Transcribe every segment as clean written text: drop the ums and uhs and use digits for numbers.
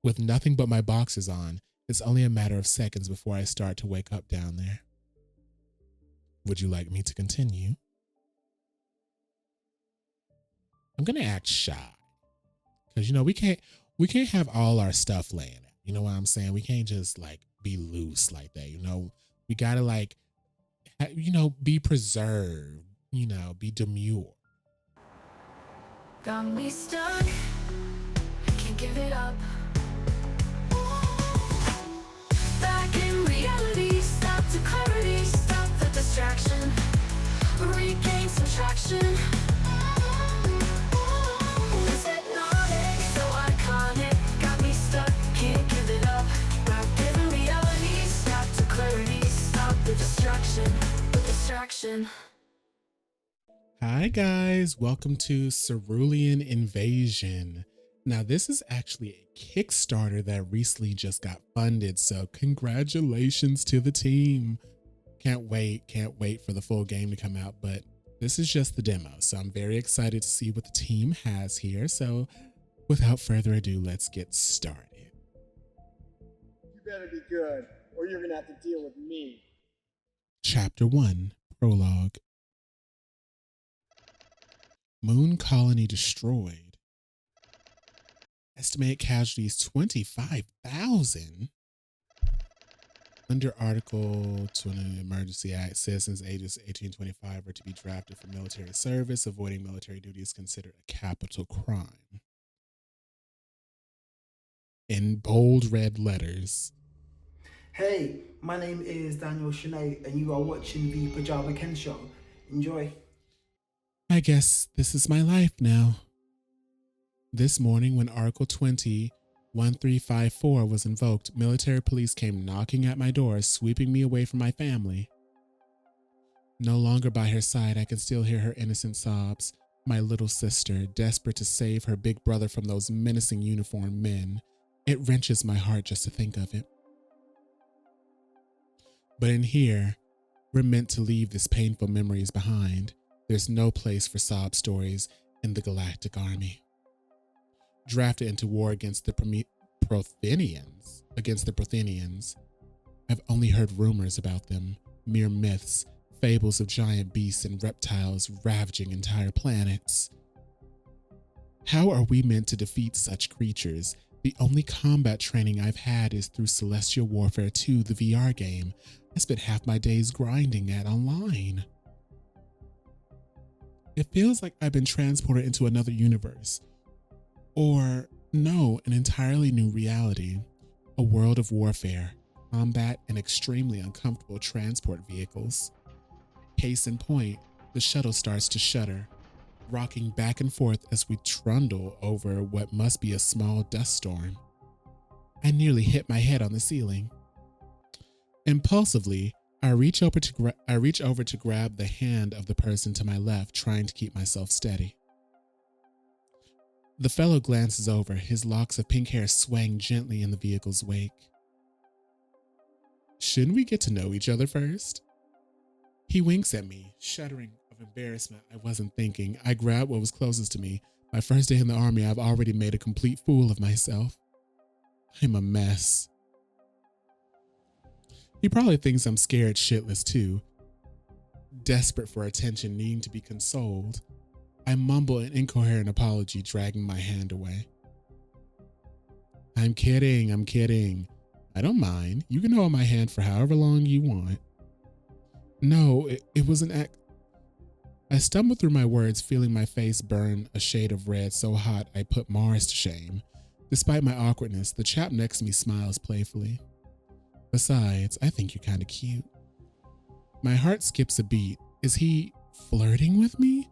With nothing but my boxers on, it's only a matter of seconds before I start to wake up down there. Would you like me to continue? I'm gonna act shy. Because we can't have all our stuff laying out. You know what I'm saying? We can't just like be loose like that. We gotta be preserved, be demure. Got me stuck, can't give it up. Back in reality, stop the clarity, stop the distraction, regain some traction. It's hypnotic, so iconic, got me stuck, can't give it up. Back in reality, stop the clarity, stop the distraction. Hi guys, welcome to Cerulean Invasion. Now this is actually a Kickstarter that recently just got funded, so congratulations to the team. Can't wait for the full game to come out, but this is just the demo, so I'm very excited to see what the team has here. So without further ado, let's get started. You better be good, or you're gonna have to deal with me. Chapter 1, Prologue. Moon colony destroyed. Estimated casualties 25,000. Under Article 20 Emergency Act, citizens ages 18 to 25 are to be drafted for military service. Avoiding military duty is considered a capital crime. In bold red letters. Hey, my name is Daniel Shanae, and you are watching the Pajama Ken Show. Enjoy. I guess this is my life now. This morning, when Article 20-1354 was invoked, military police came knocking at my door, sweeping me away from my family. No longer by her side, I can still hear her innocent sobs. My little sister, desperate to save her big brother from those menacing uniformed men. It wrenches my heart just to think of it. But in here, we're meant to leave these painful memories behind. There's no place for sob stories in the Galactic Army. Drafted into war against the Prothenians, I've only heard rumors about them, mere myths, fables of giant beasts and reptiles ravaging entire planets. How are we meant to defeat such creatures? The only combat training I've had is through Celestial Warfare 2, the VR game. I spent half my days grinding at online. It feels like I've been transported into another universe. Or, no, an entirely new reality. A world of warfare, combat, and extremely uncomfortable transport vehicles. Case in point, the shuttle starts to shudder, rocking back and forth as we trundle over what must be a small dust storm. I nearly hit my head on the ceiling. Impulsively, I reach over to grab the hand of the person to my left, trying to keep myself steady. The fellow glances over, his locks of pink hair swaying gently in the vehicle's wake. Shouldn't we get to know each other first? He winks at me, shuddering of embarrassment. I wasn't thinking. I grab what was closest to me. My first day in the army, I've already made a complete fool of myself. I'm a mess. He probably thinks I'm scared shitless too. Desperate for attention, needing to be consoled, I mumble an incoherent apology, dragging my hand away. I'm kidding. I don't mind. You can hold my hand for however long you want. No, it was an act. I stumbled through my words, feeling my face burn a shade of red so hot I put Mars to shame. Despite my awkwardness, the chap next to me smiles playfully. Besides, I think you're kind of cute. My heart skips a beat. Is he flirting with me?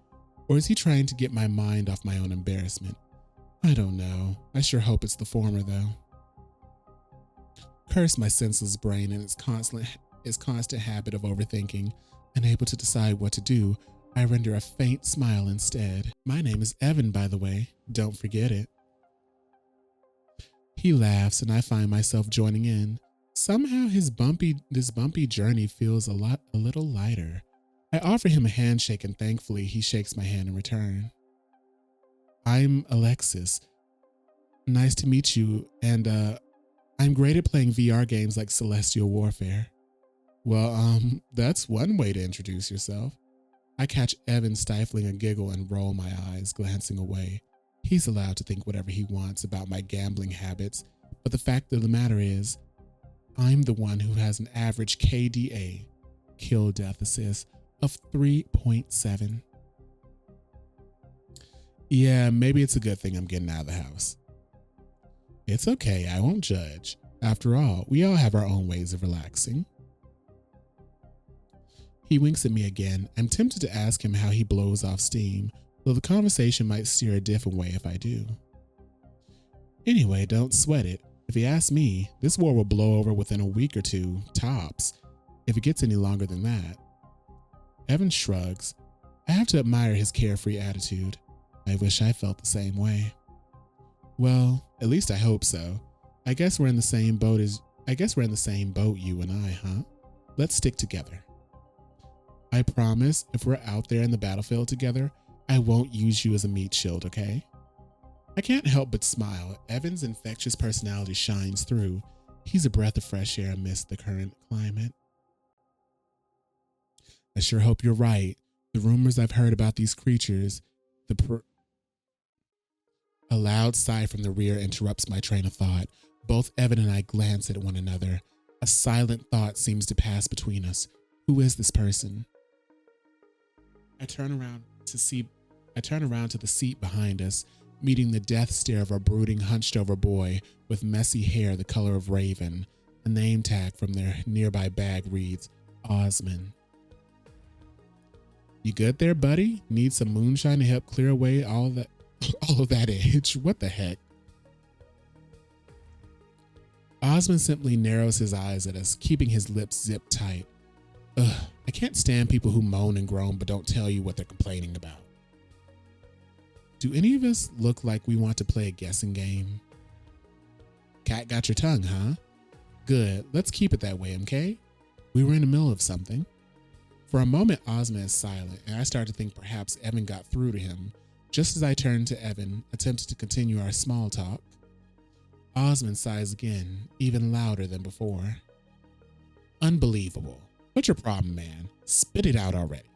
Or is he trying to get my mind off my own embarrassment? I don't know. I sure hope it's the former, though. Curse my senseless brain and its constant habit of overthinking. Unable to decide what to do, I render a faint smile instead. My name is Evan, by the way. Don't forget it. He laughs and I find myself joining in. Somehow this bumpy journey feels a little lighter. I offer him a handshake and thankfully he shakes my hand in return. I'm Alexis. Nice to meet you, and I'm great at playing VR games like Celestial Warfare. Well, that's one way to introduce yourself. I catch Evan stifling a giggle and roll my eyes, glancing away. He's allowed to think whatever he wants about my gambling habits, but the fact of the matter is, I'm the one who has an average KDA, kill death assist, of 3.7. Yeah, maybe it's a good thing I'm getting out of the house. It's okay, I won't judge. After all, we all have our own ways of relaxing. He winks at me again. I'm tempted to ask him how he blows off steam, though the conversation might steer a different way if I do. Anyway, don't sweat it. If you ask me, this war will blow over within a week or two, tops, if it gets any longer than that. Evan shrugs. I have to admire his carefree attitude. I wish I felt the same way. Well, at least I hope so. I guess we're in the same boat, you and I, huh? Let's stick together. I promise, if we're out there in the battlefield together, I won't use you as a meat shield, okay? I can't help but smile. Evan's infectious personality shines through. He's a breath of fresh air amidst the current climate. I sure hope you're right. The rumors I've heard about these creatures, A loud sigh from the rear interrupts my train of thought. Both Evan and I glance at one another. A silent thought seems to pass between us. Who is this person? I turn around to the seat behind us, meeting the death stare of a brooding, hunched-over boy with messy hair the color of raven. A name tag from their nearby bag reads, Osman. You good there, buddy? Need some moonshine to help clear away all of that itch? What the heck? Osman simply narrows his eyes at us, keeping his lips zipped tight. Ugh, I can't stand people who moan and groan but don't tell you what they're complaining about. Do any of us look like we want to play a guessing game? Cat got your tongue, huh? Good, let's keep it that way, okay? We were in the middle of something. For a moment, Osman is silent, and I start to think perhaps Evan got through to him. Just as I turn to Evan, attempting to continue our small talk, Osman sighs again, even louder than before. Unbelievable. What's your problem, man? Spit it out already.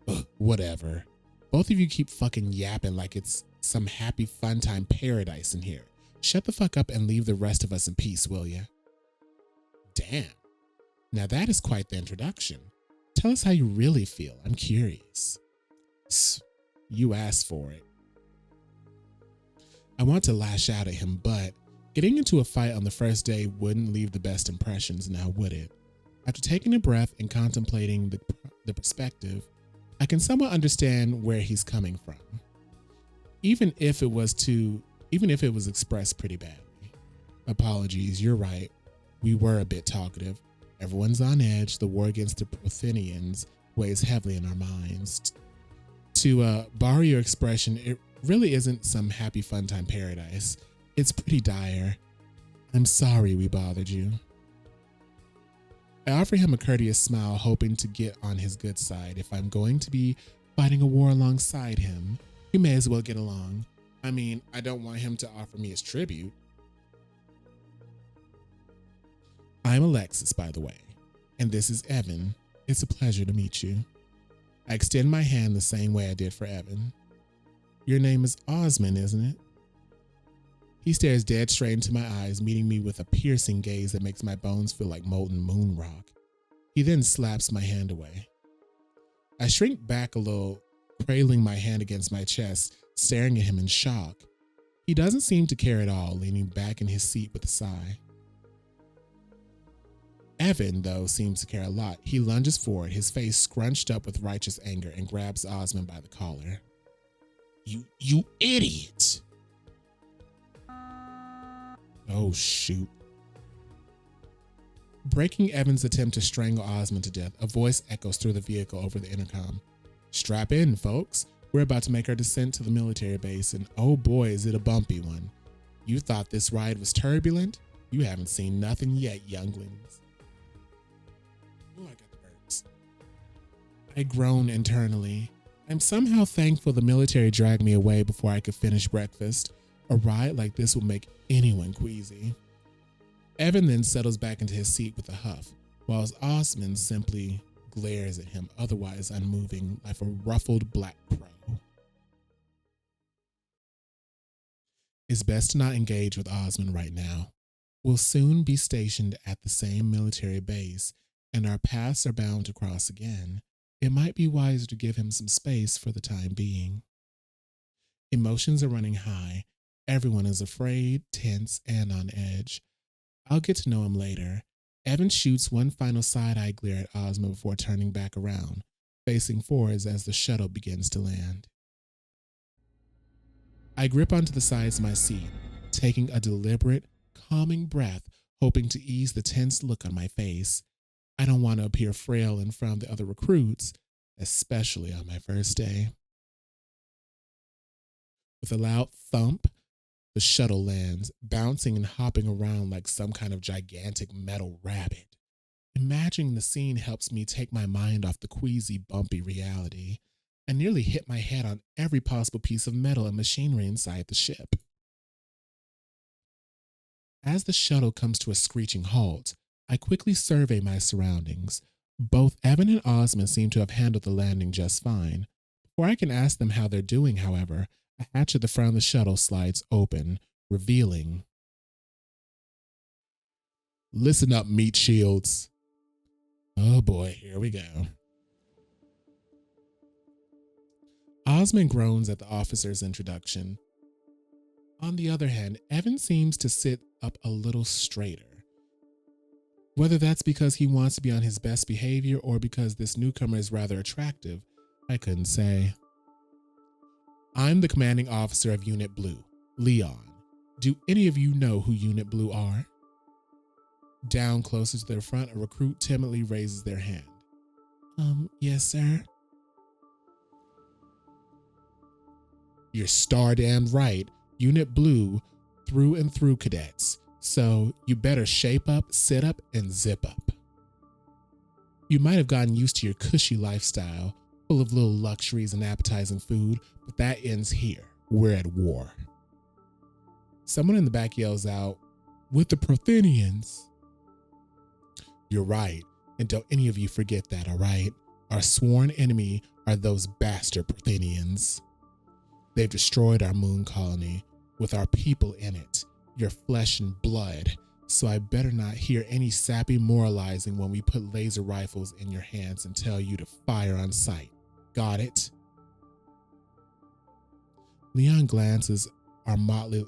Ugh, whatever. Both of you keep fucking yapping like it's some happy fun time paradise in here. Shut the fuck up and leave the rest of us in peace, will ya? Damn. Now that is quite the introduction. Tell us how you really feel. I'm curious. You asked for it. I want to lash out at him, but getting into a fight on the first day wouldn't leave the best impressions, now would it? After taking a breath and contemplating the perspective, I can somewhat understand where he's coming from. Even if it was expressed pretty badly. Apologies, you're right. We were a bit talkative. Everyone's on edge. The war against the Prothenians weighs heavily in our minds. To borrow your expression, it really isn't some happy fun time paradise. It's pretty dire. I'm sorry we bothered you. I offer him a courteous smile, hoping to get on his good side. If I'm going to be fighting a war alongside him, we may as well get along. I mean, I don't want him to offer me his tribute. I'm Alexis, by the way, and this is Evan. It's a pleasure to meet you. I extend my hand the same way I did for Evan. Your name is Osman, isn't it? He stares dead straight into my eyes, meeting me with a piercing gaze that makes my bones feel like molten moon rock. He then slaps my hand away. I shrink back a little, cradling my hand against my chest, staring at him in shock. He doesn't seem to care at all, leaning back in his seat with a sigh. Evan, though, seems to care a lot. He lunges forward, his face scrunched up with righteous anger, and grabs Osman by the collar. You idiot! Oh, shoot. Breaking Evan's attempt to strangle Osman to death, a voice echoes through the vehicle over the intercom. Strap in, folks. We're about to make our descent to the military base, and oh boy, is it a bumpy one. You thought this ride was turbulent? You haven't seen nothing yet, younglings. Oh, I got the burps. I groan internally. I'm somehow thankful the military dragged me away before I could finish breakfast, A ride like this will make anyone queasy. Evan then settles back into his seat with a huff, whilst Osmond simply glares at him, otherwise unmoving like a ruffled black crow. It's best to not engage with Osmond right now. We'll soon be stationed at the same military base, and our paths are bound to cross again. It might be wiser to give him some space for the time being. Emotions are running high. Everyone is afraid, tense, and on edge. I'll get to know him later. Evan shoots one final side-eye glare at Osmond before turning back around, facing forwards as the shuttle begins to land. I grip onto the sides of my seat, taking a deliberate, calming breath, hoping to ease the tense look on my face. I don't want to appear frail in front of the other recruits, especially on my first day. With a loud thump, the shuttle lands, bouncing and hopping around like some kind of gigantic metal rabbit. Imagining the scene helps me take my mind off the queasy, bumpy reality. I nearly hit my head on every possible piece of metal and machinery inside the ship. As the shuttle comes to a screeching halt, I quickly survey my surroundings. Both Evan and Osmond seem to have handled the landing just fine. Before I can ask them how they're doing, however, a hatch at the front of the shuttle slides open, revealing... Listen up, meat shields. Oh boy, here we go. Osmond groans at the officer's introduction. On the other hand, Evan seems to sit up a little straighter. Whether that's because he wants to be on his best behavior or because this newcomer is rather attractive, I couldn't say. I'm the commanding officer of Unit Blue, Leon. Do any of you know who Unit Blue are? Down closer to their front, a recruit timidly raises their hand. Yes, sir. You're star-damned right. Unit Blue, through and through cadets. So you better shape up, sit up, and zip up. You might have gotten used to your cushy lifestyle, full of little luxuries and appetizing food, but that ends here. We're at war. Someone in the back yells out, with the Prothenians. You're right, and don't any of you forget that, all right? Our sworn enemy are those bastard Prothenians. They've destroyed our moon colony, with our people in it, your flesh and blood, so I better not hear any sappy moralizing when we put laser rifles in your hands and tell you to fire on sight. Got it? Leon glances around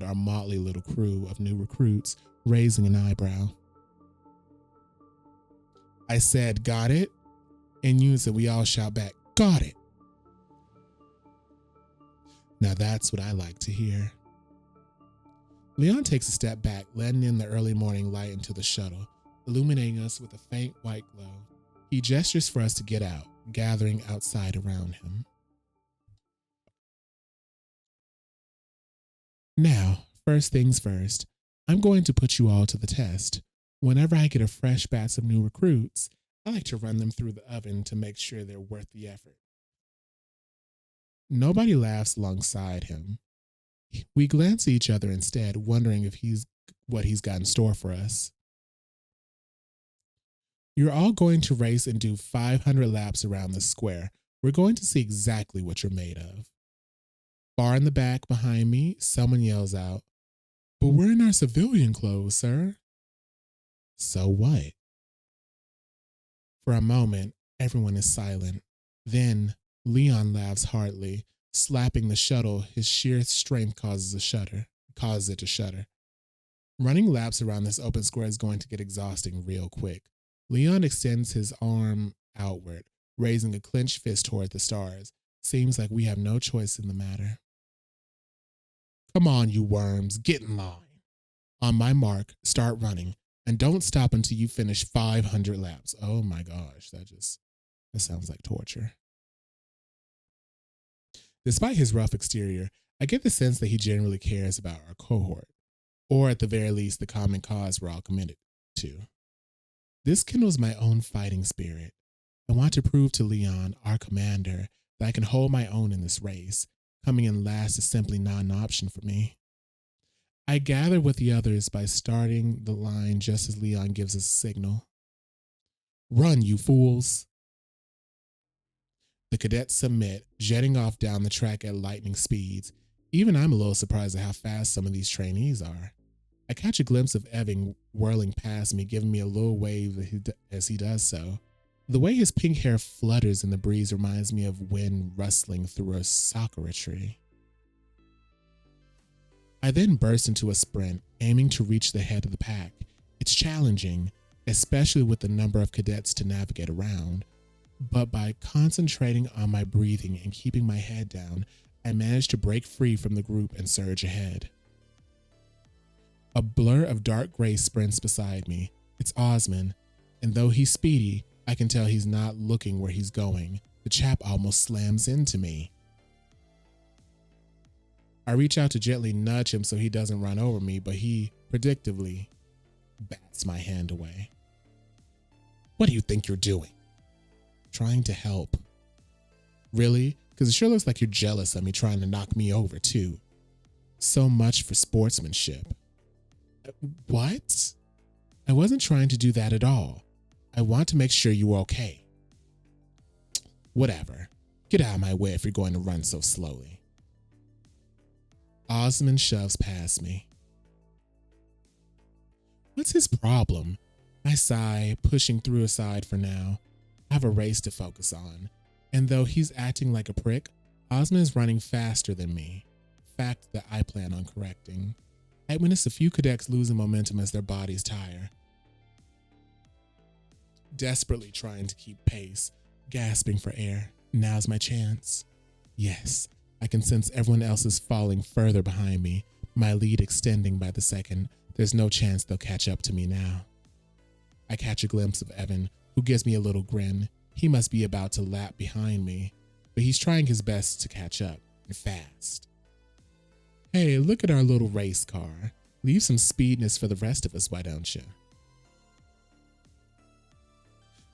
our motley little crew of new recruits, raising an eyebrow. I said, got it? In unison, we all shout back, got it. Now that's what I like to hear. Leon takes a step back, letting in the early morning light into the shuttle, illuminating us with a faint white glow. He gestures for us to get out, gathering outside around him. Now, first things first, I'm going to put you all to the test. Whenever I get a fresh batch of new recruits, I like to run them through the oven to make sure they're worth the effort. Nobody laughs alongside him. We glance at each other instead, wondering if what he's got in store for us. You're all going to race and do 500 laps around the square. We're going to see exactly what you're made of. Far in the back behind me, someone yells out, but we're in our civilian clothes, sir. So what? For a moment, everyone is silent. Then Leon laughs heartily, slapping the shuttle. His sheer strength causes it to shudder. Running laps around this open square is going to get exhausting real quick. Leon extends his arm outward, raising a clenched fist toward the stars. Seems like we have no choice in the matter. Come on, you worms, get in line. On my mark, start running, and don't stop until you finish 500 laps. Oh my gosh, that sounds like torture. Despite his rough exterior, I get the sense that he genuinely cares about our cohort, or at the very least, the common cause we're all committed to. This kindles my own fighting spirit. I want to prove to Leon, our commander, that I can hold my own in this race. Coming in last is simply not an option for me. I gather with the others by starting the line just as Leon gives us a signal. Run, you fools! The cadets submit, jetting off down the track at lightning speeds. Even I'm a little surprised at how fast some of these trainees are. I catch a glimpse of Evan whirling past me, giving me a little wave as he does so. The way his pink hair flutters in the breeze reminds me of wind rustling through a sakura tree. I then burst into a sprint, aiming to reach the head of the pack. It's challenging, especially with the number of cadets to navigate around. But by concentrating on my breathing and keeping my head down, I managed to break free from the group and surge ahead. A blur of dark gray sprints beside me. It's Osman, and though he's speedy, I can tell he's not looking where he's going. The chap almost slams into me. I reach out to gently nudge him so he doesn't run over me, but he, predictably, bats my hand away. What do you think you're doing? Trying to help. Really? Because it sure looks like you're jealous of me trying to knock me over, too. So much for sportsmanship. What? I wasn't trying to do that at all. I want to make sure you were okay. Whatever. Get out of my way if you're going to run so slowly. Osman shoves past me. What's his problem? I sigh, pushing through aside for now. I have a race to focus on. And though he's acting like a prick, Osman is running faster than me. Fact that I plan on correcting. I witnessed a few cadets losing momentum as their bodies tire. Desperately trying to keep pace, gasping for air. Now's my chance. Yes, I can sense everyone else is falling further behind me, my lead extending by the second. There's no chance they'll catch up to me now. I catch a glimpse of Evan, who gives me a little grin. He must be about to lap behind me, but he's trying his best to catch up, and fast. Hey, look at our little race car. Leave some speedness for the rest of us, why don't you?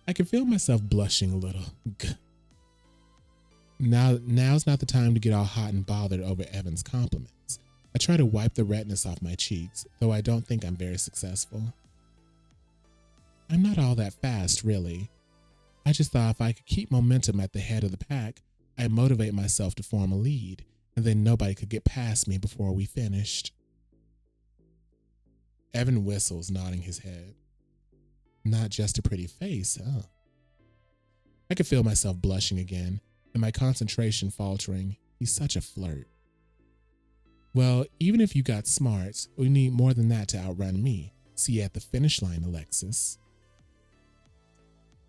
I can feel myself blushing a little. Now's not the time to get all hot and bothered over Evan's compliments. I try to wipe the redness off my cheeks, though I don't think I'm very successful. I'm not all that fast, really. I just thought if I could keep momentum at the head of the pack, I'd motivate myself to form a lead, and then nobody could get past me before we finished. Evan whistles, nodding his head. Not just a pretty face, huh? I could feel myself blushing again, and my concentration faltering. He's such a flirt. Well, even if you got smarts, we need more than that to outrun me. See you at the finish line, Alexis.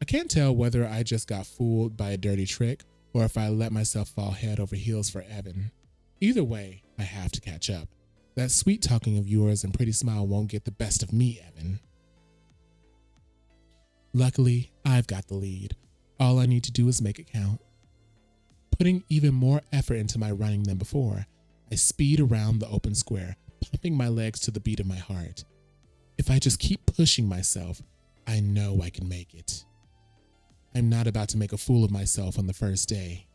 I can't tell whether I just got fooled by a dirty trick or if I let myself fall head over heels for Evan. Either way, I have to catch up. That sweet talking of yours and pretty smile won't get the best of me, Evan. Luckily, I've got the lead. All I need to do is make it count. Putting even more effort into my running than before, I speed around the open square, pumping my legs to the beat of my heart. If I just keep pushing myself, I know I can make it. I'm not about to make a fool of myself on the first day.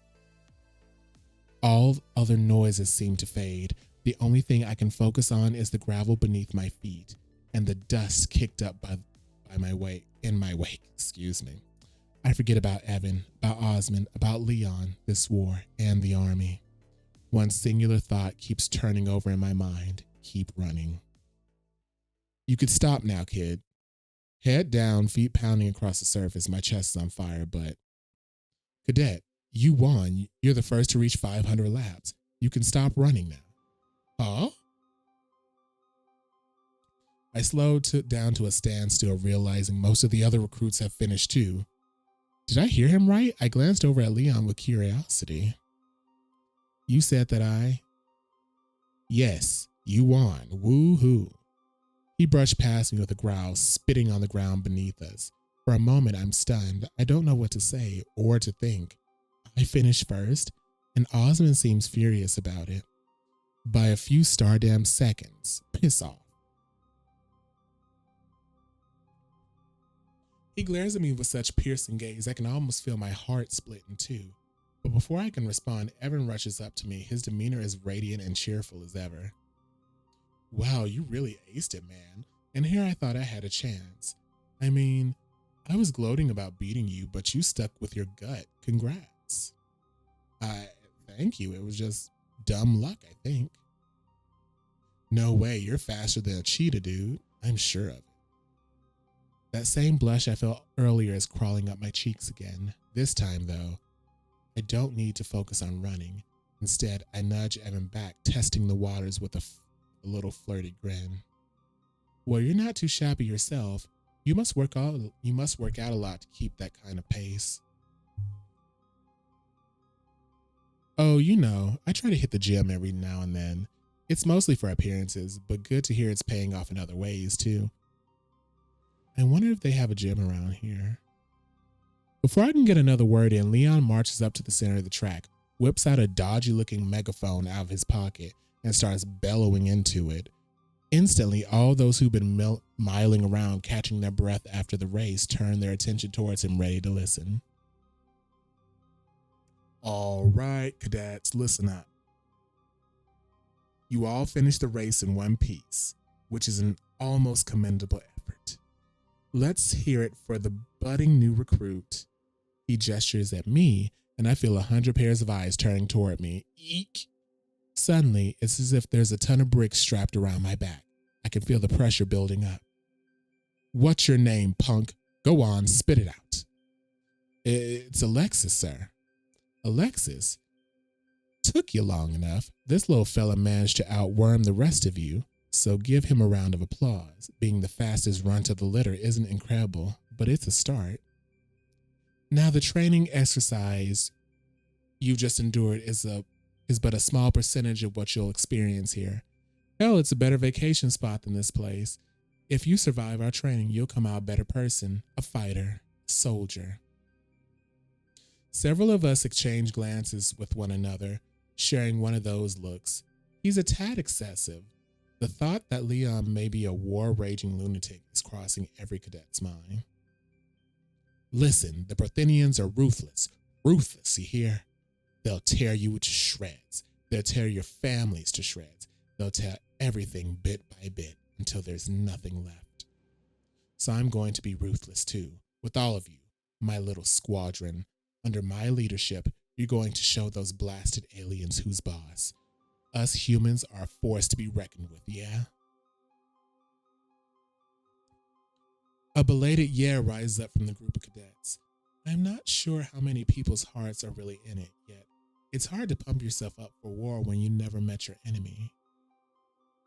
All other noises seem to fade. The only thing I can focus on is the gravel beneath my feet and the dust kicked up in my wake. I forget about Evan, about Osman, about Leon, this war, and the army. One singular thought keeps turning over in my mind. Keep running. You could stop now, kid. Head down, feet pounding across the surface. My chest is on fire, but... Cadet, you won. You're the first to reach 500 laps. You can stop running now. Huh? I slowed down to a standstill, realizing most of the other recruits have finished too. Did I hear him right? I glanced over at Leon with curiosity. You said that I... Yes, you won. Woo-hoo. He brushed past me with a growl, spitting on the ground beneath us. For a moment, I'm stunned. I don't know what to say or to think. I finished first, and Osman seems furious about it. By a few stardamn seconds. Piss off. He glares at me with such piercing gaze I can almost feel my heart split in two. But before I can respond, Evan rushes up to me, his demeanor as radiant and cheerful as ever. Wow, you really aced it, man. And here I thought I had a chance. I mean, I was gloating about beating you, but you stuck with your gut. Congrats. Thank you. It was just dumb luck, I think. No way, you're faster than a cheetah, dude. I'm sure of it. That same blush I felt earlier is crawling up my cheeks again. This time, though, I don't need to focus on running. Instead, I nudge Evan back, testing the waters with a little flirty grin. Well, you're not too shabby yourself. You must work out a lot to keep that kind of pace. Oh, you know, I try to hit the gym every now and then. It's mostly for appearances, but good to hear it's paying off in other ways, too. I wonder if they have a gym around here. Before I can get another word in, Leon marches up to the center of the track, whips out a dodgy-looking megaphone out of his pocket, and starts bellowing into it. Instantly, all those who've been miling around catching their breath after the race turn their attention towards him, ready to listen. All right, cadets, listen up. You all finished the race in one piece, which is an almost commendable effort. Let's hear it for the budding new recruit. He gestures at me, and I feel 100 pairs of eyes turning toward me. Eek! Suddenly, it's as if there's a ton of bricks strapped around my back. I can feel the pressure building up. What's your name, punk? Go on, spit it out. It's Alexis, sir. Alexis? Took you long enough. This little fella managed to outworm the rest of you, so give him a round of applause. Being the fastest run to the litter isn't incredible, but it's a start. Now, the training exercise you just endured is but a small percentage of what you'll experience here. Hell, it's a better vacation spot than this place. If you survive our training, you'll come out a better person, a fighter, a soldier. Several of us exchange glances with one another, sharing one of those looks. He's a tad excessive. The thought that Leon may be a war-raging lunatic is crossing every cadet's mind. Listen, the Prothenians are ruthless. Ruthless, you hear? They'll tear you to shreds. They'll tear your families to shreds. They'll tear everything bit by bit until there's nothing left. So I'm going to be ruthless too, with all of you, my little squadron. Under my leadership, you're going to show those blasted aliens who's boss. Us humans are a force to be reckoned with, yeah? A belated yeah rises up from the group of cadets. I'm not sure how many people's hearts are really in it yet. It's hard to pump yourself up for war when you never met your enemy.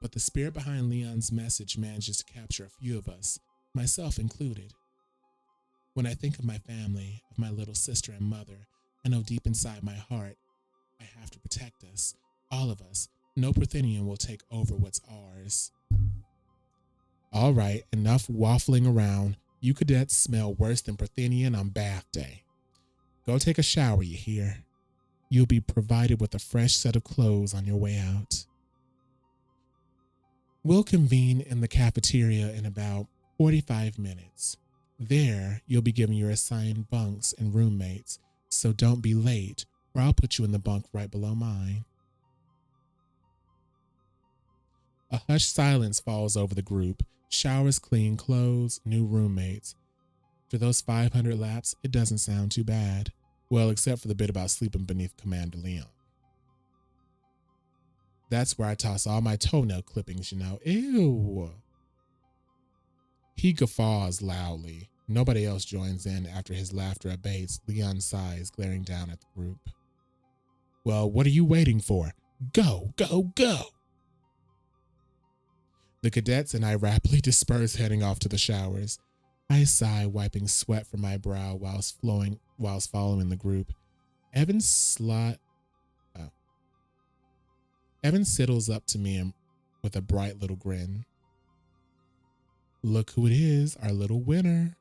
But the spirit behind Leon's message manages to capture a few of us, myself included. When I think of my family, of my little sister and mother, I know deep inside my heart, I have to protect us, all of us. No Prothenian will take over what's ours. All right, enough waffling around. You cadets smell worse than Prothenian on bath day. Go take a shower, you hear? You'll be provided with a fresh set of clothes on your way out. We'll convene in the cafeteria in about 45 minutes. There, you'll be given your assigned bunks and roommates, so don't be late, or I'll put you in the bunk right below mine. A hushed silence falls over the group. Showers, clean clothes, new roommates. For those 500 laps, it doesn't sound too bad. Well, except for the bit about sleeping beneath Commander Leon. That's where I toss all my toenail clippings, you know. Ew. He guffaws loudly. Nobody else joins in after his laughter abates. Leon sighs, glaring down at the group. Well, what are you waiting for? Go, go, go! The cadets and I rapidly disperse, heading off to the showers. I sigh, wiping sweat from my brow whilst following the group. Evan sidles up to me with a bright little grin. Look who it is, our little winner.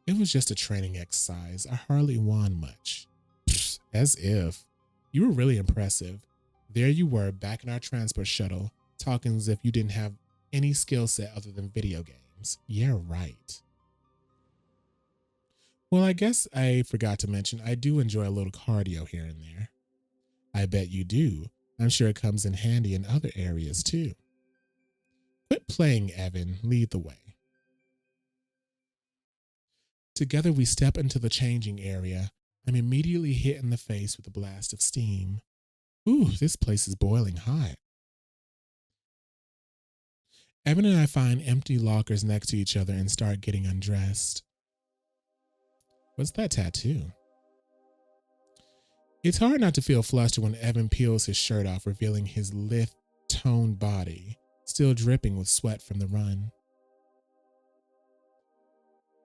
It was just a training exercise. I hardly won much. Pfft, as if. You were really impressive. There you were, back in our transport shuttle, talking as if you didn't have any skill set other than video games. Yeah, right. Well, I guess I forgot to mention I do enjoy a little cardio here and there. I bet you do. I'm sure it comes in handy in other areas too. Quit playing, Evan. Lead the way. Together we step into the changing area. I'm immediately hit in the face with a blast of steam. Ooh, this place is boiling hot. Evan and I find empty lockers next to each other and start getting undressed. What's that tattoo? It's hard not to feel flustered when Evan peels his shirt off, revealing his lithe, toned body, still dripping with sweat from the run.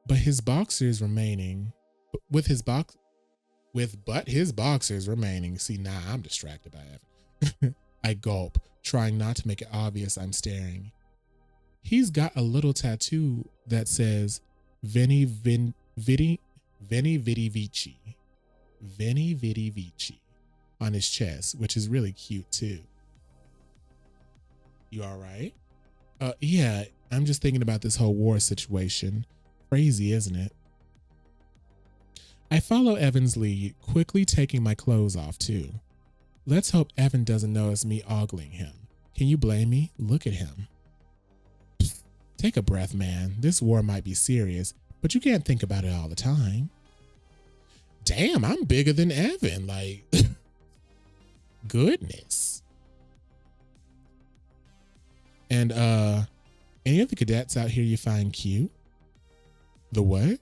But his boxers remaining, see, now I'm distracted by Evan. I gulp, trying not to make it obvious I'm staring. He's got a little tattoo that says Veni Vidi Vici on his chest, which is really cute too. You all right? Yeah, I'm just thinking about this whole war situation. Crazy, isn't it? I follow Evan's lead, quickly taking my clothes off too. Let's hope Evan doesn't notice me ogling him. Can you blame me? Look at him. Psst, take a breath, man. This war might be serious, but you can't think about it all the time. Damn, I'm bigger than Evan. Like, goodness. And any of the cadets out here you find cute? The what?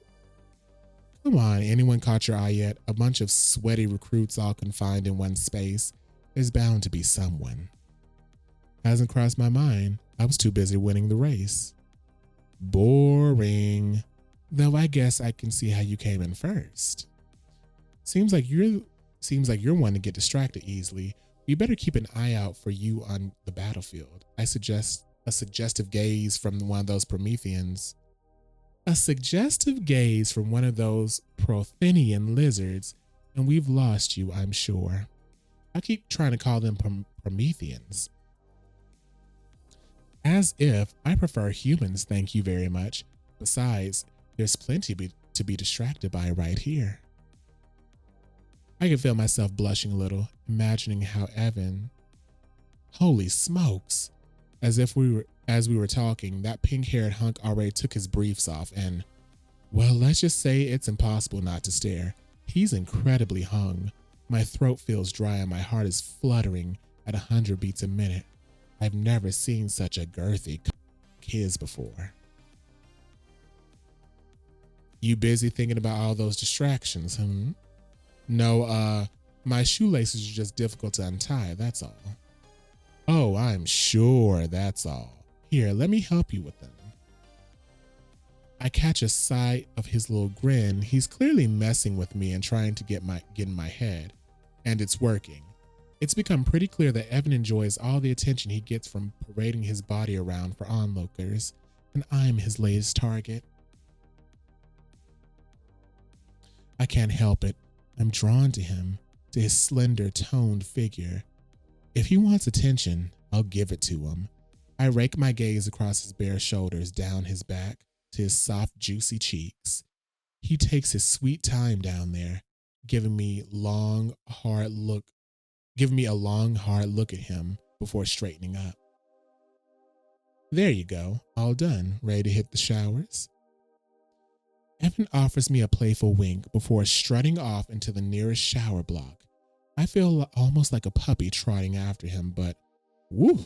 Come on, anyone caught your eye yet? A bunch of sweaty recruits all confined in one space. There's bound to be someone. Hasn't crossed my mind. I was too busy winning the race. Boring. Though I guess I can see how you came in first. Seems like you're one to get distracted easily. We better keep an eye out for you on the battlefield. I suggest a suggestive gaze from one of those Prometheans. A suggestive gaze from one of those Prothenian lizards, and we've lost you, I'm sure. I keep trying to call them Prometheans. As if I prefer humans, thank you very much. Besides, there's plenty to be distracted by right here. I can feel myself blushing a little, imagining how Evan... Holy smokes! As we were talking, that pink-haired hunk already took his briefs off and, well, let's just say it's impossible not to stare. He's incredibly hung. My throat feels dry and my heart is fluttering at 100 beats a minute. I've never seen such a girthy his before. You busy thinking about all those distractions, No, my shoelaces are just difficult to untie, that's all. Oh, I'm sure that's all. Here, let me help you with them. I catch a sight of his little grin. He's clearly messing with me and trying to get in my head, and it's working. It's become pretty clear that Evan enjoys all the attention he gets from parading his body around for onlookers, and I'm his latest target. I can't help it. I'm drawn to him, to his slender, toned figure. If he wants attention, I'll give it to him. I rake my gaze across his bare shoulders, down his back, to his soft, juicy cheeks. He takes his sweet time down there, giving me a long, hard look at him before straightening up. There you go, all done, ready to hit the showers. Evan offers me a playful wink before strutting off into the nearest shower block. I feel almost like a puppy trotting after him, but woo!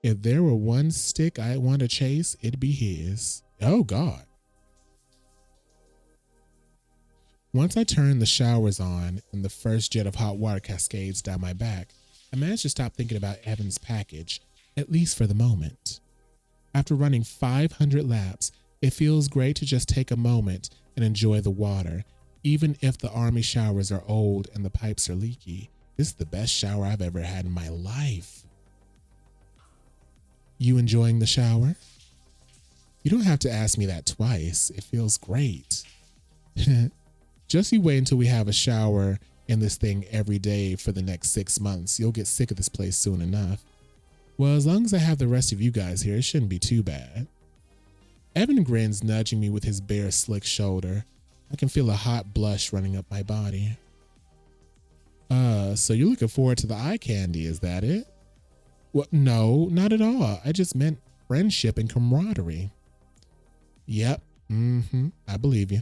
If there were one stick I'd want to chase, it'd be his. Oh God. Once I turn the showers on and the first jet of hot water cascades down my back, I manage to stop thinking about Evan's package, at least for the moment. After running 500 laps, it feels great to just take a moment and enjoy the water, even if the army showers are old and the pipes are leaky. This is the best shower I've ever had in my life. You enjoying the shower? You don't have to ask me that twice. It feels great. Just you wait until we have a shower in this thing every day for the next 6 months. You'll get sick of this place soon enough. Well, as long as I have the rest of you guys here, it shouldn't be too bad. Evan grins, nudging me with his bare, slick shoulder. I can feel a hot blush running up my body. So you're looking forward to the eye candy, is that it? Well, no, not at all. I just meant friendship and camaraderie. Yep. I believe you.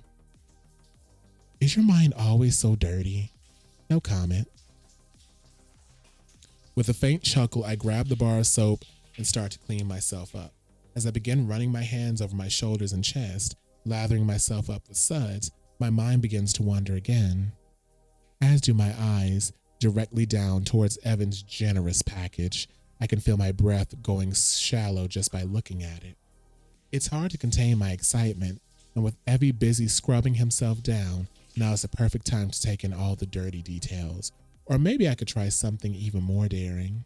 Is your mind always so dirty? No comment. With a faint chuckle, I grab the bar of soap and start to clean myself up. As I begin running my hands over my shoulders and chest, lathering myself up with suds, my mind begins to wander again. As do my eyes, directly down towards Evan's generous package. I can feel my breath going shallow just by looking at it. It's hard to contain my excitement, and with Evie busy scrubbing himself down, now is the perfect time to take in all the dirty details. Or maybe I could try something even more daring.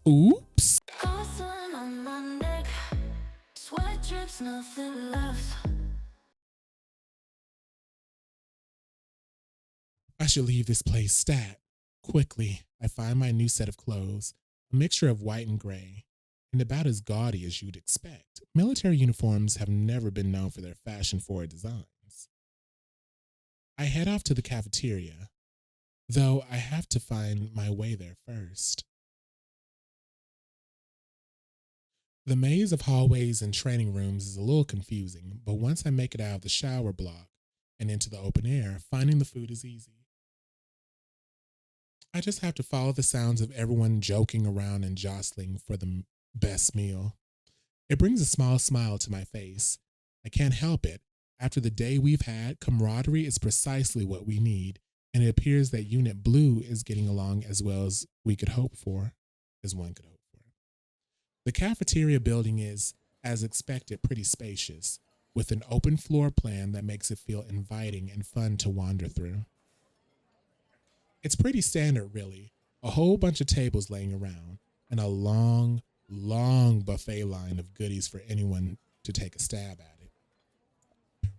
Oops. Hustling on my neck, sweat drips, nothing left. I should leave this place stat. Quickly, I find my new set of clothes, a mixture of white and gray, and about as gaudy as you'd expect. Military uniforms have never been known for their fashion-forward designs. I head off to the cafeteria, though I have to find my way there first. The maze of hallways and training rooms is a little confusing, but once I make it out of the shower block and into the open air, finding the food is easy. I just have to follow the sounds of everyone joking around and jostling for the best meal. It brings a small smile to my face. I can't help it. After the day we've had, camaraderie is precisely what we need, and it appears that Unit Blue is getting along as well as we could hope for, as one could hope for. The cafeteria building is, as expected, pretty spacious, with an open floor plan that makes it feel inviting and fun to wander through. It's pretty standard, really. A whole bunch of tables laying around, and a long buffet line of goodies for anyone to take a stab at it.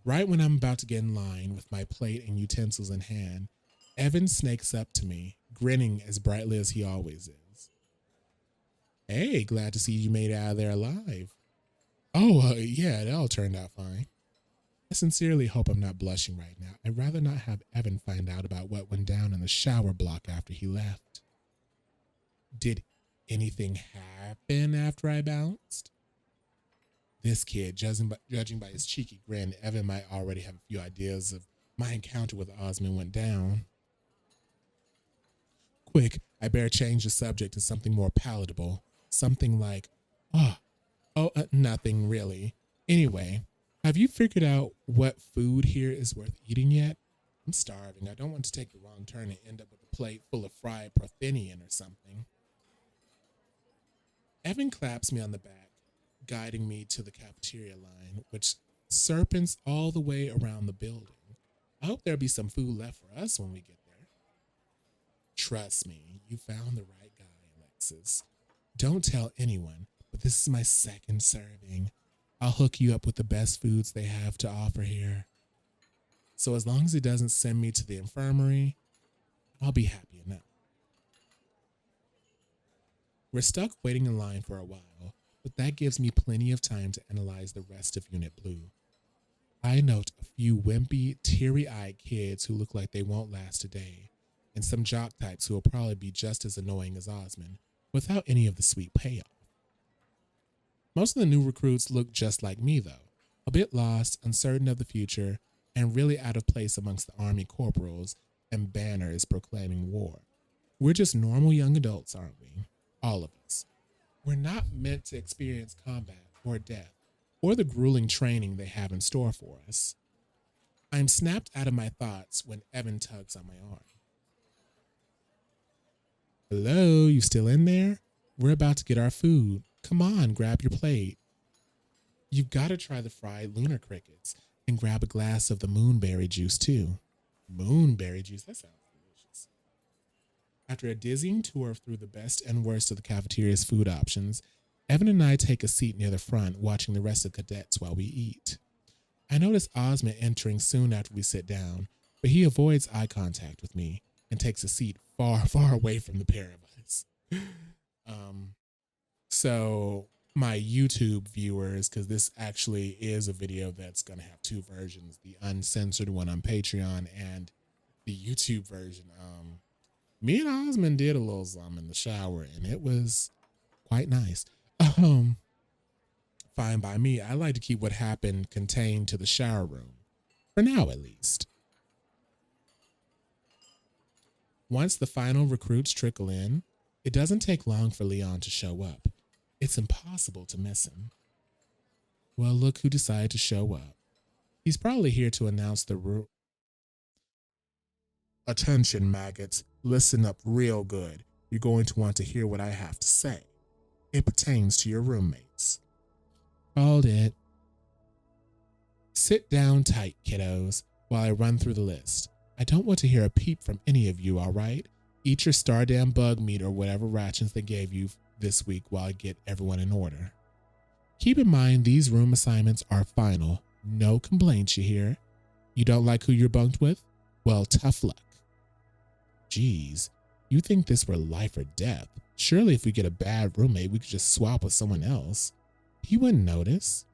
Right when I'm about to get in line with my plate and utensils in hand, Evan snakes up to me, grinning as brightly as he always is. Hey, glad to see you made it out of there alive. Oh, yeah, it all turned out fine. I sincerely hope I'm not blushing right now. I'd rather not have Evan find out about what went down in the shower block after he left. Did anything happen after I bounced? This kid, judging by his cheeky grin, Evan might already have a few ideas of my encounter with Osmond went down. Quick, I better change the subject to something more palatable. Something like, nothing really. Anyway, have you figured out what food here is worth eating yet? I'm starving. I don't want to take the wrong turn and end up with a plate full of fried prothenian or something. Evan claps me on the back, guiding me to the cafeteria line, which serpents all the way around the building. I hope there'll be some food left for us when we get there. Trust me, you found the right guy, Alexis. Don't tell anyone, but this is my second serving. I'll hook you up with the best foods they have to offer here. So as long as it doesn't send me to the infirmary, I'll be happy enough. We're stuck waiting in line for a while, but that gives me plenty of time to analyze the rest of Unit Blue. I note a few wimpy, teary-eyed kids who look like they won't last a day, and some jock types who will probably be just as annoying as Osmond, without any of the sweet payoff. Most of the new recruits look just like me, though, a bit lost, uncertain of the future, and really out of place amongst the army corporals and banners proclaiming war. We're just normal young adults, aren't we? All of us. We're not meant to experience combat or death, or the grueling training they have in store for us. I'm snapped out of my thoughts when Evan tugs on my arm. Hello, you still in there? We're about to get our food. Come on, grab your plate. You've got to try the fried lunar crickets and grab a glass of the moonberry juice too. Moonberry juice, that sounds delicious. After a dizzying tour through the best and worst of the cafeteria's food options, Evan and I take a seat near the front, watching the rest of the cadets while we eat. I notice Osmond entering soon after we sit down, but he avoids eye contact with me and takes a seat far away from the pair of us. So my YouTube viewers, because this actually is a video that's going to have two versions, the uncensored one on Patreon and the YouTube version. Me and Osmond did a little something in the shower, and it was quite nice. Um, Fine by me. I like to keep what happened contained to the shower room, for now at least. Once the final recruits trickle in, it doesn't take long for Leon to show up. It's impossible to miss him. Well, look who decided to show up. He's probably here to announce the Attention, maggots. Listen up real good. You're going to want to hear what I have to say. It pertains to your roommates. Called it. Sit down tight, kiddos, while I run through the list. I don't want to hear a peep from any of you, all right? Eat your Stardam bug meat or whatever rations they gave you this week while I get everyone in order. Keep in mind these room assignments are final. No complaints, you hear? You don't like who you're bunked with? Well, tough luck. Geez, you think this were life or death. Surely if we get a bad roommate, we could just swap with someone else. He wouldn't notice.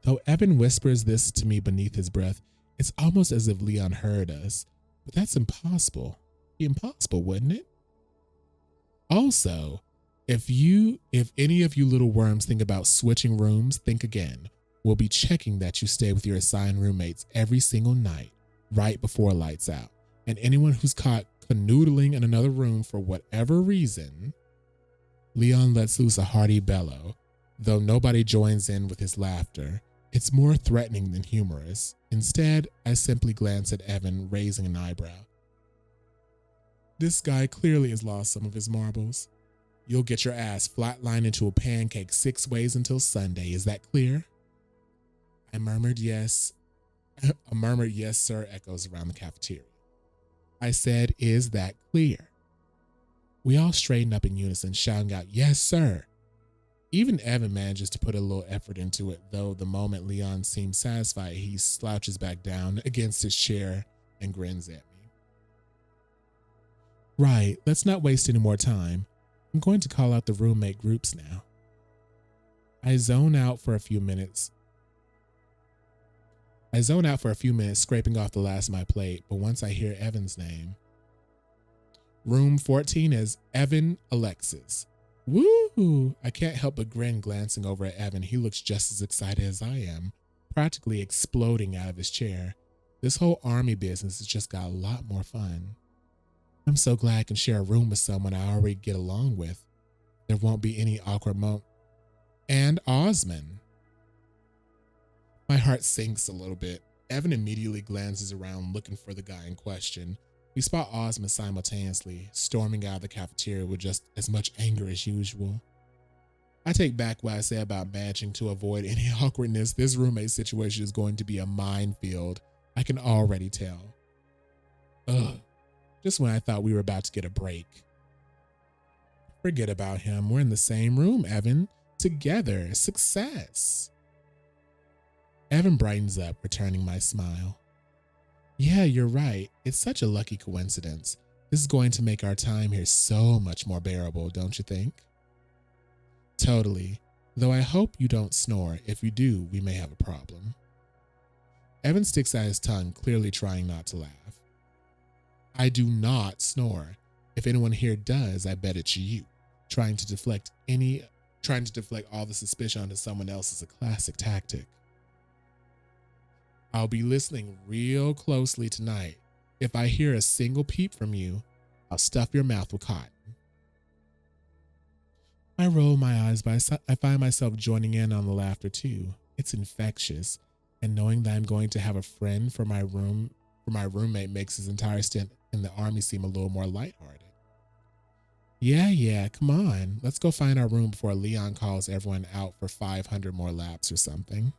Though Evan whispers this to me beneath his breath, it's almost as if Leon heard us. But that's impossible. Be impossible, wouldn't it? Also, if any of you little worms think about switching rooms, think again. We'll be checking that you stay with your assigned roommates every single night, right before lights out. And anyone who's caught canoodling in another room for whatever reason, Leon lets loose a hearty bellow, though nobody joins in with his laughter. It's more threatening than humorous. Instead, I simply glance at Evan, raising an eyebrow. This guy clearly has lost some of his marbles. You'll get your ass flatlined into a pancake 6 ways until Sunday. Is that clear? I murmured yes. A murmured yes, sir, echoes around the cafeteria. I said, is that clear? We all straighten up in unison, shouting out, yes, sir. Even Evan manages to put a little effort into it, though the moment Leon seems satisfied, he slouches back down against his chair and grins at me. Right, let's not waste any more time. I'm going to call out the roommate groups now. I zone out for a few minutes, scraping off the last of my plate, but once I hear Evan's name. Room 14 is Evan Alexis. Woo! I can't help but grin glancing over at Evan. He looks just as excited as I am, practically exploding out of his chair. This whole army business has just got a lot more fun. I'm so glad I can share a room with someone I already get along with. There won't be any awkward moments. And Osmond. My heart sinks a little bit. Evan immediately glances around looking for the guy in question. We spot Osmond simultaneously, storming out of the cafeteria with just as much anger as usual. I take back what I said about managing to avoid any awkwardness. This roommate situation is going to be a minefield. I can already tell. Ugh. Just when I thought we were about to get a break. Forget about him. We're in the same room, Evan. Together. Success. Evan brightens up, returning my smile. Yeah, you're right. It's such a lucky coincidence. This is going to make our time here so much more bearable, don't you think? Totally. Though I hope you don't snore. If you do, we may have a problem. Evan sticks out his tongue, clearly trying not to laugh. I do not snore. If anyone here does, I bet it's you. Trying to deflect all the suspicion onto someone else is a classic tactic. I'll be listening real closely tonight. If I hear a single peep from you, I'll stuff your mouth with cotton. I roll my eyes, but I find myself joining in on the laughter too. It's infectious, and knowing that I'm going to have a friend for my roommate makes his entire stint in the army seem a little more lighthearted. Yeah, come on. Let's go find our room before Leon calls everyone out for 500 more laps or something.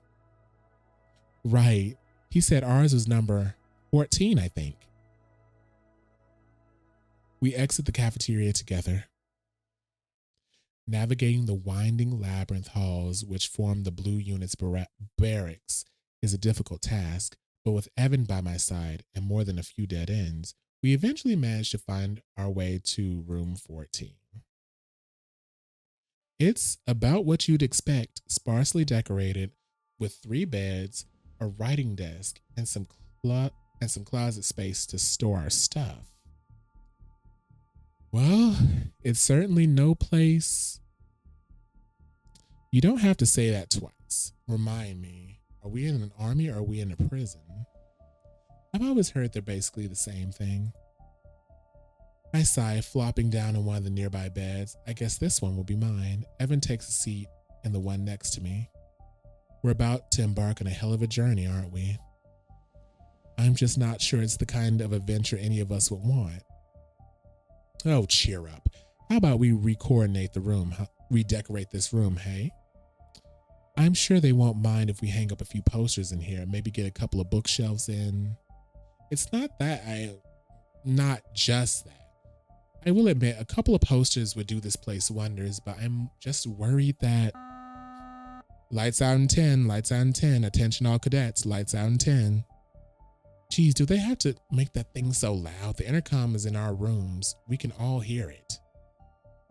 Right. He said ours was number 14, I think. We exit the cafeteria together. Navigating the winding labyrinth halls which form the Blue Unit's barracks is a difficult task, but with Evan by my side and more than a few dead ends, we eventually managed to find our way to room 14. It's about what you'd expect, sparsely decorated with 3 beds, a writing desk, and some closet space to store our stuff. Well, it's certainly no place. You don't have to say that twice. Remind me, are we in an army or are we in a prison? I've always heard they're basically the same thing. I sigh, flopping down on one of the nearby beds. I guess this one will be mine. Evan takes a seat in the one next to me. We're about to embark on a hell of a journey, aren't we? I'm just not sure it's the kind of adventure any of us would want. Oh, cheer up. How about we redecorate this room, hey? I'm sure they won't mind if we hang up a few posters in here, maybe get a couple of bookshelves in. It's not just that. I will admit, a couple of posters would do this place wonders, but I'm just worried that... Lights out in 10, lights out in 10, attention all cadets, lights out in 10. Geez, do they have to make that thing so loud? The intercom is in our rooms. We can all hear it.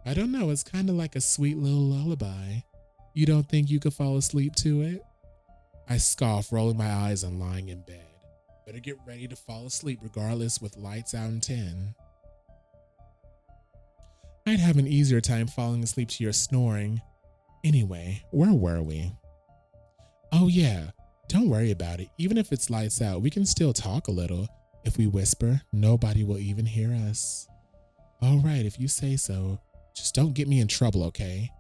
I don't know, it's kind of like a sweet little lullaby. You don't think you could fall asleep to it? I scoff, rolling my eyes and lying in bed. Better get ready to fall asleep regardless with lights out in 10. I'd have an easier time falling asleep to your snoring. Anyway, where were we? Oh yeah, don't worry about it. Even if it's lights out, we can still talk a little. If we whisper, nobody will even hear us. All right, if you say so. Just don't get me in trouble, okay?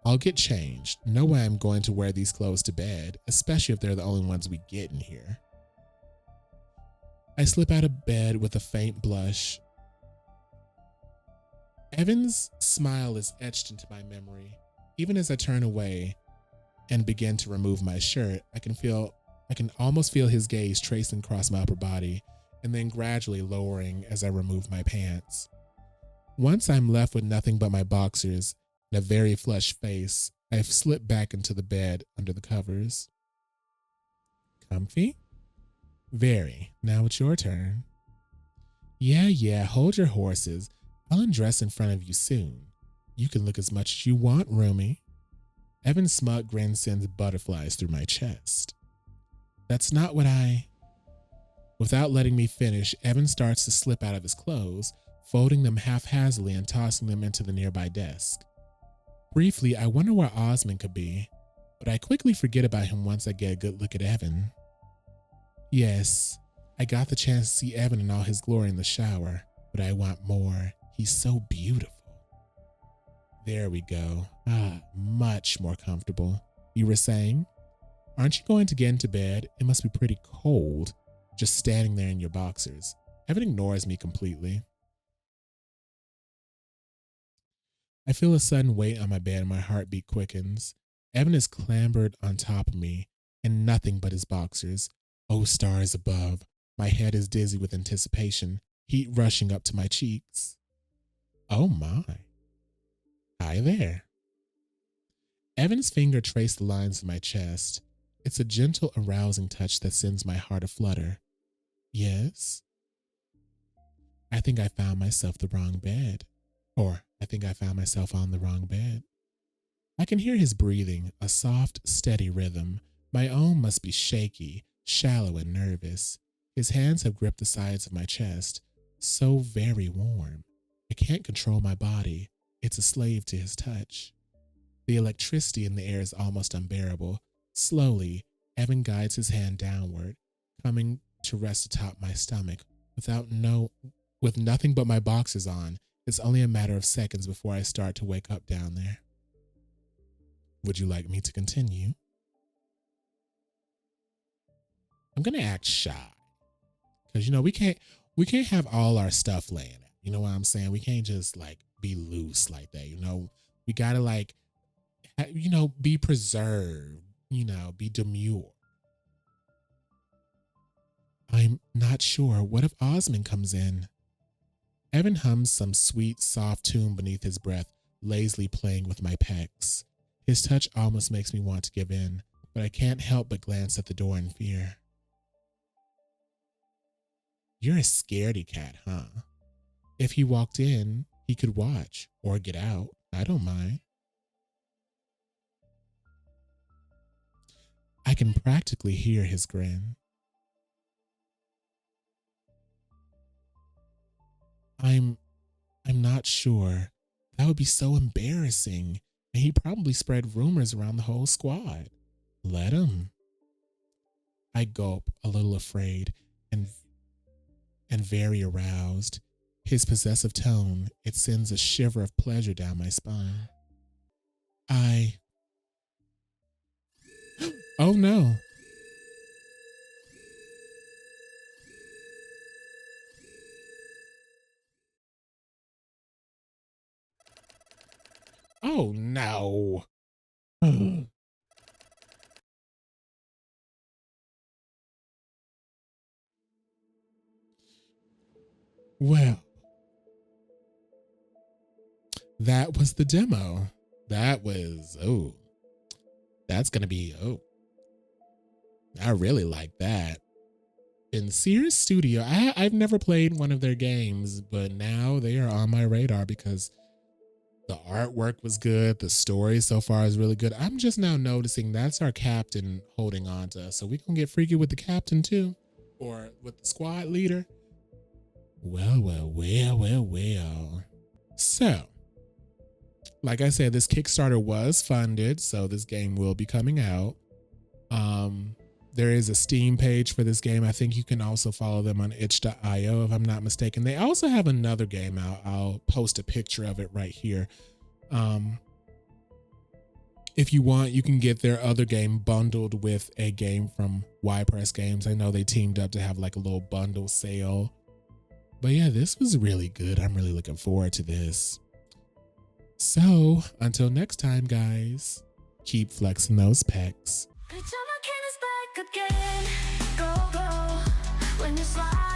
I'll get changed. No way I'm going to wear these clothes to bed, especially if they're the only ones we get in here. I slip out of bed with a faint blush. Evan's smile is etched into my memory. Even as I turn away and begin to remove my shirt, I can almost feel his gaze tracing across my upper body and then gradually lowering as I remove my pants. Once I'm left with nothing but my boxers and a very flushed face, I've slipped back into the bed under the covers. Comfy? Very. Now it's your turn. Yeah, hold your horses. I'll undress in front of you soon. You can look as much as you want, roomie. Evan's smug grin sends butterflies through my chest. That's not what Without letting me finish, Evan starts to slip out of his clothes, folding them haphazardly and tossing them into the nearby desk. Briefly, I wonder where Osmond could be, but I quickly forget about him once I get a good look at Evan. Yes, I got the chance to see Evan in all his glory in the shower, but I want more. He's so beautiful. There we go. Much more comfortable. You were saying? Aren't you going to get into bed? It must be pretty cold, just standing there in your boxers. Evan ignores me completely. I feel a sudden weight on my bed and my heartbeat quickens. Evan is clambered on top of me in nothing but his boxers. Oh, stars above. My head is dizzy with anticipation, heat rushing up to my cheeks. Oh my. Hi there. Evan's finger traced the lines of my chest. It's a gentle, arousing touch that sends my heart aflutter. Yes? I think I found myself the wrong bed. Or I think I found myself on the wrong bed. I can hear his breathing, a soft, steady rhythm. My own must be shaky, shallow, and nervous. His hands have gripped the sides of my chest, so very warm. I can't control my body. It's a slave to his touch. The electricity in the air is almost unbearable. Slowly, Evan guides his hand downward, coming to rest atop my stomach. With nothing but my boxers on, it's only a matter of seconds before I start to wake up down there. Would you like me to continue? I'm gonna act shy, because we can't have all our stuff laying out. You know what I'm saying? We can't just be loose like that. We gotta be preserved. Be demure. I'm not sure. What if Osmond comes in? Evan hums some sweet, soft tune beneath his breath, lazily playing with my pecs. His touch almost makes me want to give in, but I can't help but glance at the door in fear. You're a scaredy cat, huh? If he walked in, he could watch or get out. I don't mind. I can practically hear his grin. I'm not sure. That would be so embarrassing. And he probably spread rumors around the whole squad. Let him. I gulp, a little afraid and very aroused. His possessive tone, it sends a shiver of pleasure down my spine. Oh no. Oh no. Well, that was the demo. That was, that's going to be, I really like that. In Sears Studio, I've never played one of their games, but now they are on my radar because the artwork was good. The story so far is really good. I'm just now noticing that's our captain holding on to us. So we can get freaky with the captain too, or with the squad leader. Well. So, like I said, this Kickstarter was funded, so this game will be coming out. There is a Steam page for this game. I think you can also follow them on itch.io if I'm not mistaken. They also have another game out. I'll post a picture of it right here. If you want, you can get their other game bundled with a game from Y-Press Games. I know they teamed up to have like a little bundle sale. But yeah, this was really good. I'm really looking forward to this. So until next time, guys, keep flexing those pecs. Pajama can is back again. Go, go. When you slide.